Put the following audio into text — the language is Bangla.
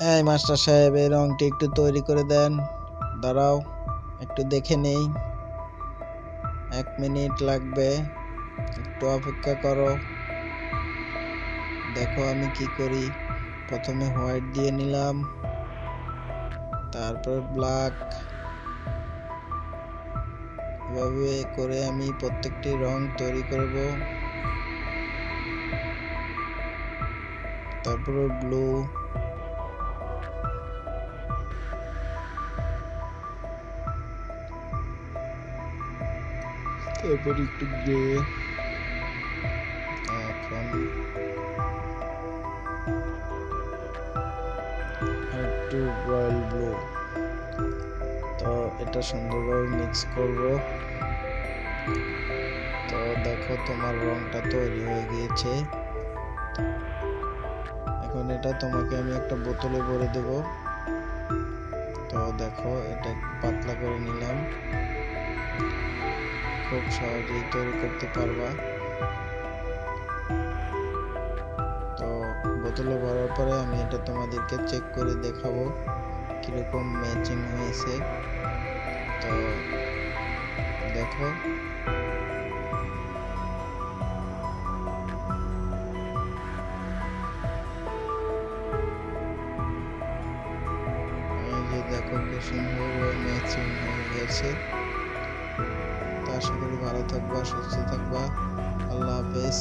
এই মাস্টার সাহেব, এই রংটি একটু তৈরি করে দেন। দাঁড়াও, একটু দেখে নেই। 1 মিনিট লাগবে, একটু অপেক্ষা করো। দেখো আমি কি করি। প্রথমে হোয়াইট দিয়ে নিলাম, তারপর ব্ল্যাক। এভাবে করে আমি প্রত্যেকটি রং তৈরি করব। তারপরে ব্লু, তারপর একটু গ্রে, এখন একটু রয়্যাল ব্লু। তো এটা সুন্দরভাবে মিক্স করব। তো দেখো তোমার রংটা তৈরি হয়ে গিয়েছে। এখন এটা তোমাকে আমি একটা বোতলে ভরে দেব। তো দেখো, এটা পাতলা করে নিলাম। খুব সহজেই তৈরি করতে পারবা। তো বোতলে ভরার পরে আমি এটা তোমাদেরকে চেক করে দেখাবো কিরকম ম্যাচিং হয়েছে। তো দেখো, এই যে দেখো কি সুন্দর ম্যাচিং হয়ে গেছে। তো আশা করি ভালো থাকবা, সুস্থ থাকবা। আল্লাহ হাফেজ।